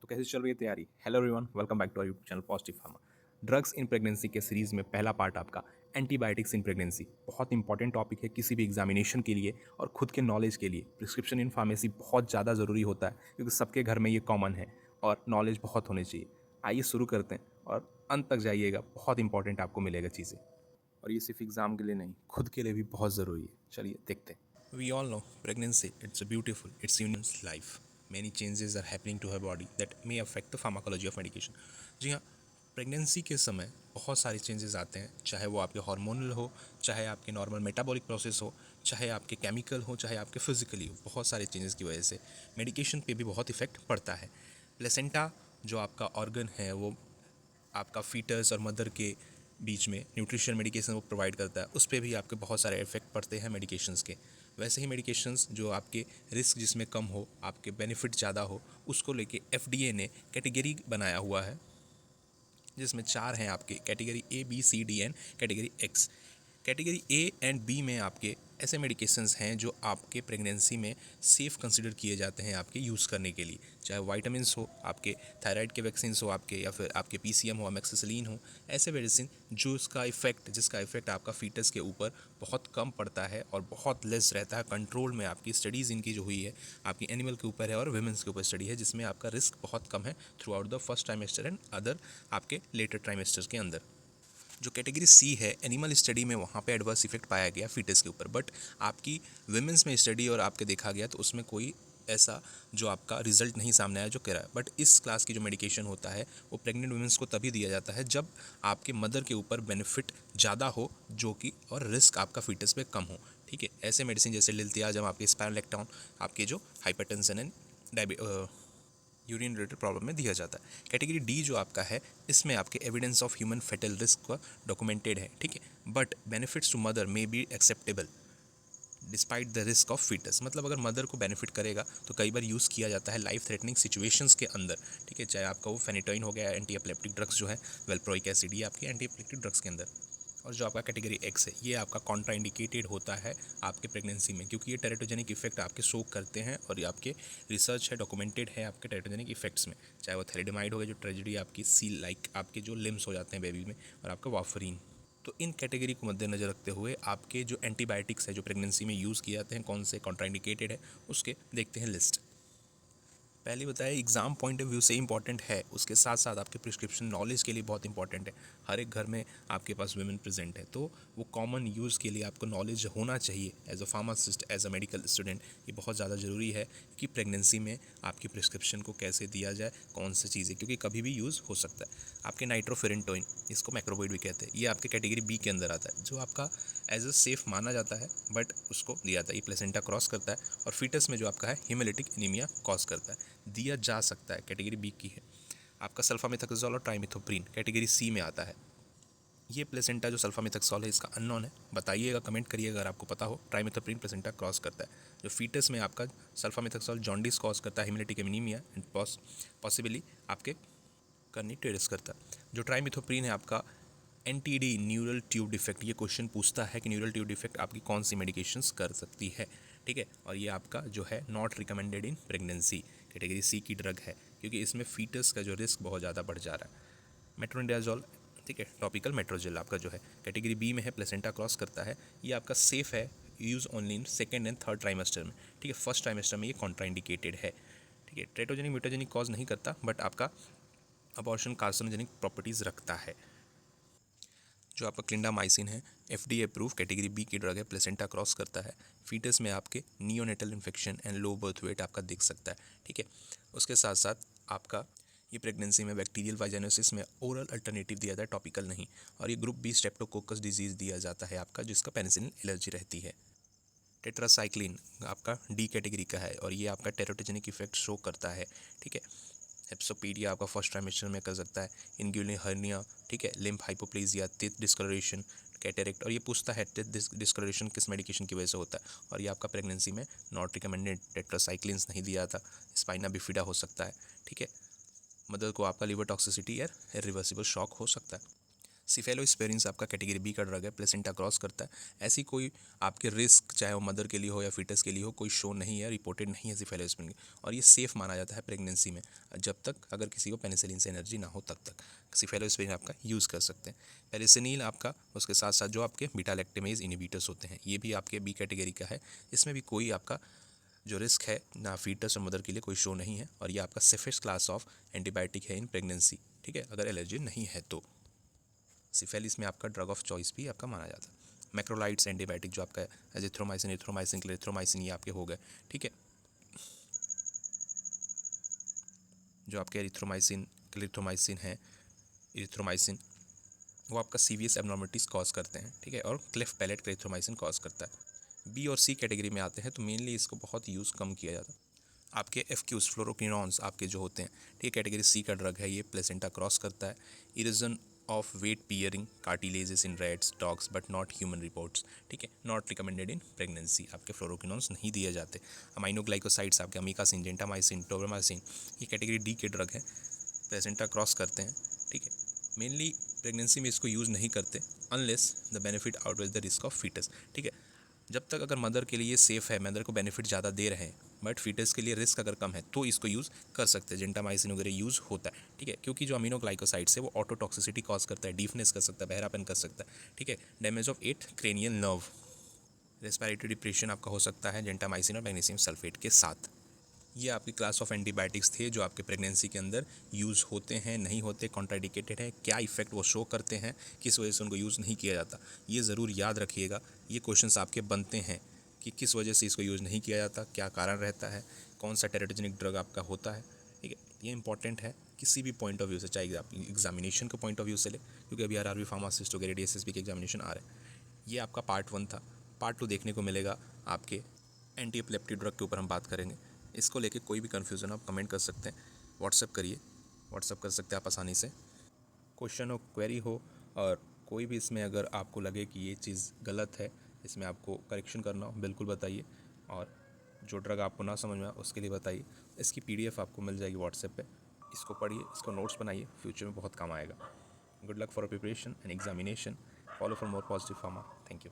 कैसे चल रही है तैयारी? Hello everyone, welcome back to our YouTube channel positive pharma. Drugs in pregnancy के सीरीज़ में पहला पार्ट आपका एंटीबायोटिक्स इन प्रेगनेंसी। बहुत इंपॉर्टेंट टॉपिक है किसी भी एग्जामिनेशन के लिए और खुद के नॉलेज के लिए। प्रिस्क्रिप्शन इन फार्मेसी बहुत ज़्यादा ज़रूरी होता है क्योंकि सबके घर में ये कॉमन है और नॉलेज बहुत होनी चाहिए। आइए शुरू करते हैं और अंत तक जाइएगा, बहुत इंपॉर्टेंट आपको मिलेगा चीज़ें। और ये सिर्फ एग्ज़ाम के लिए नहीं, खुद के लिए भी बहुत ज़रूरी है। चलिए देखते हैं। We all know pregnancy, it's a beautiful, it's women's life. Many changes are happening to her body that may affect the pharmacology of medication. जी हाँ, प्रेगनेंसी के समय बहुत सारे चेंजेस आते हैं, चाहे वो आपके हार्मोनल हो, चाहे आपके नॉर्मल मेटाबॉलिक प्रोसेस हो, चाहे आपके केमिकल हो, चाहे आपके फिजिकली हो। बहुत सारे चेंजेस की वजह से मेडिकेशन पे भी बहुत इफेक्ट पड़ता है। प्लेसेंटा जो आपका ऑर्गन है वो आपका फीटस और मदर के बीच में न्यूट्रिशन मेडिकेशन वो प्रोवाइड करता है, उस पर भी आपके बहुत सारे इफेक्ट पड़ते हैं मेडिकेशंस के। वैसे ही मेडिकेशंस जो आपके रिस्क जिसमें कम हो, आपके बेनिफिट ज़्यादा हो, उसको लेके एफडीए ने कैटेगरी बनाया हुआ है, जिसमें 4 हैं आपके category A B C D and category X. Category A and B में आपके ऐसे मेडिकेशंस हैं जो आपके प्रेगनेंसी में सेफ़ कंसिडर किए जाते हैं आपके यूज़ करने के लिए, चाहे वाइटामिन्स हो, आपके थायराइड के वैक्सीन्स हो आपके, या फिर आपके पीसीएम हो, अमेक्सिसिलिन हो। ऐसे मेडिसिन जो जिसका इफेक्ट आपका फीटस के ऊपर बहुत कम पड़ता है और बहुत लेस रहता है, कंट्रोल में। आपकी स्टडीज़ इनकी जो हुई है आपकी एनिमल के ऊपर है और वुमेन्स के ऊपर स्टडी है, जिसमें आपका रिस्क बहुत कम है through out the first trimester and other आपके लेटर ट्राइमेस्टर्स के अंदर। जो कैटेगरी सी है एनिमल स्टडी में, वहाँ पे एडवर्स इफेक्ट पाया गया फीटस के ऊपर, बट आपकी वुमेंस में स्टडी और आपके देखा गया तो उसमें कोई ऐसा जो आपका रिजल्ट नहीं सामने आया जो कह रहा है। बट इस क्लास की जो मेडिकेशन होता है वो प्रेग्नेंट वुमेंस को तभी दिया जाता है जब आपके मदर के ऊपर बेनिफिट ज़्यादा हो, जो कि और रिस्क आपका फीटस पे कम हो। ठीक है, ऐसे मेडिसिन जैसे लिल्तियाजम, आपके स्पाइरोलेक्टोन, आपके जो hypertension and urine related problem में दिया जाता है। कैटेगरी डी जो आपका है, इसमें आपके evidence of human fetal risk का डॉक्यूमेंटेड है। ठीक है, but benefits to mother may be acceptable despite the risk of fetus. मतलब अगर मदर को बेनिफिट करेगा तो कई बार यूज़ किया जाता है लाइफ थ्रेटनिंग सिचुएशंस के अंदर। ठीक है, चाहे आपका वो फेनिटोइन हो गया, एंटी एपिलेप्टिक ड्रग्स जो है, वेल्प्रोइक एसिड, ये आपके एंटी एपिलेप्टिक ड्रग्स के अंदर। और जो आपका कैटेगरी एक्स है, ये आपका कॉन्ट्रा इंडिकेटेड होता है आपके प्रेगनेंसी में, क्योंकि ये टेरेटोजेनिक इफेक्ट आपके शो करते हैं और ये आपके रिसर्च है, डॉक्यूमेंटेड है आपके टेरेटोजेनिक इफेक्ट्स में। चाहे वो थैलेडमाइड हो गया, जो ट्रेजेडी आपकी सील लाइक आपके जो लिम्स हो जाते हैं बेबी में, और आपका वाफरीन। तो इन कैटेगरी को मद्देनजर रखते हुए आपके जो एंटीबायोटिक्स है जो प्रेगनेंसी में यूज़ किए जाते हैं, कौन से कॉन्ट्राइंडिकेटेड है, उसके देखते हैं लिस्ट। पहले बताया एग्ज़ाम पॉइंट ऑफ व्यू से इंपॉर्टेंट है, उसके साथ साथ आपके प्रिस्क्रिप्शन नॉलेज के लिए बहुत इंपॉर्टेंट है। हर एक घर में आपके पास वुमेन प्रेजेंट है, तो वो कॉमन यूज़ के लिए आपको नॉलेज होना चाहिए as a pharmacist, as a medical student. ये बहुत ज़्यादा ज़रूरी है कि प्रेगनेंसी में आपकी प्रिस्क्रिप्शन को कैसे दिया जाए, कौन सी चीज़ें, क्योंकि कभी भी यूज़ हो सकता है। आपके नाइट्रोफेरेंटोइन, इसको मैक्रोबोइड भी कहते हैं, ये आपके कैटेगरी बी के अंदर आता है, जो आपका एज अ सेफ माना जाता है, बट उसको दिया जाता है। ये प्लेसेंटा क्रॉस करता है और फीटस में जो आपका है हिमोलिटिक एनीमिया कॉज करता है, दिया जा सकता है, कैटेगरी बी की है। आपका सल्फामेथाक्सोल और ट्राइमिथोप्रीन कैटेगरी सी में आता है। ये प्लेसेंटा जो सल्फामेथाक्सोल है इसका अननोन है, बताइएगा, कमेंट करिएगा अगर आपको पता हो। ट्राइमिथोप्रीन प्लेसेंटा क्रॉस करता है। जो फीटस में आपका सल्फामेथाक्सोल जॉन्डिस कॉज करता है, हिमोलिटिक एनीमिया एंड पॉसिबली आपके करनी टेरिस करता है। जो ट्राइमिथोप्रीन है आपका एनटीडी, न्यूरल ट्यूब डिफेक्ट, ये क्वेश्चन पूछता है कि न्यूरल ट्यूब डिफेक्ट आपकी कौन सी मेडिकेशंस कर सकती है। ठीक है, और ये आपका जो है not recommended in pregnancy, category C की ड्रग है, क्योंकि इसमें फीटस का जो रिस्क बहुत ज़्यादा बढ़ जा रहा है। मेट्रोनिडाजोल, ठीक है, टॉपिकल मेट्रोजेल आपका जो है कैटेगरी बी में है, प्लेसेंटा क्रॉस करता है। ये आपका सेफ है, use only in second and third trimester में। ठीक है, फर्स्ट ट्राइमेस्टर में ये कॉन्ट्राइंडिकेटेड है। ठीक है, टेट्रोजेनिक म्यूटाजेनिक कॉज नहीं करता, बट आपका अबॉर्शन कार्सिनोजेनिक प्रॉपर्टीज़ रखता है। जो आपका क्लिंडामाइसिन है, एफडीए अप्रूव कैटेगरी बी की ड्रग है, प्लेसेंटा क्रॉस करता है। फीटस में आपके neonatal infection and low birth weight आपका दिख सकता है। ठीक है, उसके साथ साथ आपका ये प्रेगनेंसी में बैक्टीरियल वाइजाइनोसिस में ओरल अल्टरनेटिव दिया जाता है, टॉपिकल नहीं। और ये ग्रुप बी स्ट्रेप्टोकोकस डिजीज़ दिया जाता है आपका, जिसका पेनिसिलिन एलर्जी रहती है। टेट्रासाइक्लिन आपका डी कैटेगरी का है और ये आपका टेरोटोजेनिक इफेक्ट शो करता है। ठीक है, हेप्सोपीडिया आपका फर्स्ट ट्राइमेस्टर में कर सकता है। इंग्यूलिन हर्निया, ठीक है, लिम्फ हाइपोप्लेजिया, टिथ डिस्कलरेशन, कैटेरेक्ट, और ये पूछता है टिथ डिस्कलरेशन किस मेडिकेशन की वजह से होता है, और ये आपका प्रेगनेंसी में नॉट रिकमेंडेड, टेट्रासाइक्लिन्स नहीं दिया था। स्पाइना बिफिडा हो सकता है। ठीक है, मदर को आपका लिवर टॉक्सिसिटी या इरिवर्सिबल शॉक हो सकता है। सिफेलोस्पेरिन आपका कैटेगरी बी का ड्रग है, प्लेसेंटा क्रॉस करता है। ऐसी कोई आपके रिस्क चाहे वो मदर के लिए हो या फीटस के लिए हो कोई शो नहीं है, रिपोर्टेड नहीं है सिफेलोस्पेरिन। और ये सेफ़ माना जाता है प्रेगनेंसी में, जब तक अगर किसी को पेनिसिलिन से एनर्जी ना हो तब तक सिफेलोस्पेरिन आपका यूज़ कर सकते हैं। पेरिसिनिल आपका, उसके साथ साथ जो आपके बीटा लैक्टेमेज इनहिबिटर्स होते हैं, ये भी आपके बी कैटेगरी का है। इसमें भी कोई आपका जो रिस्क है ना फीटस और मदर के लिए कोई शो नहीं है, और ये आपका सेफेस्ट क्लास ऑफ एंटीबायोटिक है इन प्रेगनेंसी, ठीक है, अगर एलर्जी नहीं है तो। सिफेलिस में आपका ड्रग ऑफ चॉइस भी आपका माना जाता है। मैक्रोलाइड्स एंटीबायोटिक जो आपका एजिथ्रोमाइसिन, एरिथ्रोमाइसिन, क्लेरिथ्रोमाइसिन, ये आपके हो गए, ठीक है। जो आपके एरिथ्रोमाइसिन, क्लेरिथ्रोमाइसिन है, एरिथ्रोमाइसिन, वो आपका सीवियस एबनॉर्मलिटीज कॉज करते हैं, ठीक है, और क्लेफ्ट पैलेट क्लेरिथ्रोमाइसिन कॉज करता है। बी और सी कैटेगरी में आते हैं तो मेनली इसको बहुत यूज़ कम किया जाता है। आपके एफक्यूज फ्लोरोक्विनॉन्स आपके जो होते हैं, ठीक है, कैटेगरी सी का ड्रग है, ये प्लेसेंटा क्रॉस करता है। Erosion of weight bearing cartilages in rats, dogs but not human reports, ठीक है, नॉट रिकमेंडेड इन प्रेगनेंसी। आपके फ्लोरोक्विनॉन्स नहीं दिए जाते। अमाइनोग्लाइकोसाइड्स आपके अमीकासिन, जेंटामाइसिन, टोब्रामाइसिन, ये कैटेगरी डी के ड्रग हैं, प्लेसेंटा क्रॉस करते हैं, ठीक है। मेनली प्रेगनेंसी में इसको यूज़ नहीं करते unless the benefit outweighs the risk of fetus, ठीक है। जब तक अगर मदर के लिए सेफ़ है, मदर को बेनिफिट ज़्यादा दे रहे हैं, बट फीटस के लिए रिस्क अगर कम है तो इसको यूज़ कर सकते हैं। जेंटामाइसिन वगैरह यूज़ होता है, ठीक है, क्योंकि जो अमीनोग्लाइकोसाइड्स है वो ऑटोटॉक्सिसिटी कॉज करता है, डीफनेस कर सकता है, बहरापन कर सकता है, ठीक है, damage of 8 cranial nerve, respiratory depression आपका हो सकता है जेंटामाइसिन और मैग्नीशियम सल्फेट के साथ। ये आपकी क्लास ऑफ एंटीबायोटिक्स थे जो आपके प्रेगनेंसी के अंदर यूज़ होते हैं, नहीं होते, कॉन्ट्राइंडिकेटेड है, क्या इफेक्ट वो शो करते हैं, किस वजह से उनको यूज़ नहीं किया जाता, ये ज़रूर याद रखिएगा। ये क्वेश्चंस आपके बनते हैं कि किस वजह से इसको यूज़ नहीं किया जाता, क्या कारण रहता है, कौन सा टेरेटोजेनिक ड्रग आपका होता है, ठीक है। ये इंपॉर्टेंट है किसी भी पॉइंट ऑफ व्यू से, चाहे आप एग्जामिनेशन के पॉइंट ऑफ व्यू से ले, क्योंकि अभी आरआरबी फार्मासिस्ट वगैरह डीएसएसबी के एग्जामिनेशन आ रहे हैं। ये आपका पार्ट 1 था। पार्ट 2 देखने को मिलेगा आपके एंटी एपिलेप्टिक ड्रग के ऊपर हम बात करेंगे। इसको लेके कोई भी कन्फ्यूज़न आप कमेंट कर सकते हैं, व्हाट्सएप करिए, व्हाट्सएप कर सकते हैं आप आसानी से। क्वेश्चन हो, क्वेरी हो, और कोई भी इसमें अगर आपको लगे कि ये चीज़ गलत है, इसमें आपको करेक्शन करना हो, बिल्कुल बताइए। और जो ड्रग आपको ना समझ में आए उसके लिए बताइए। इसकी पीडीएफ आपको मिल जाएगी व्हाट्सएप पे, इसको पढ़िए, इसको नोट्स बनाइए, फ्यूचर में बहुत काम आएगा। Good luck for preparation and examination. Follow for more positive pharma. Thank you.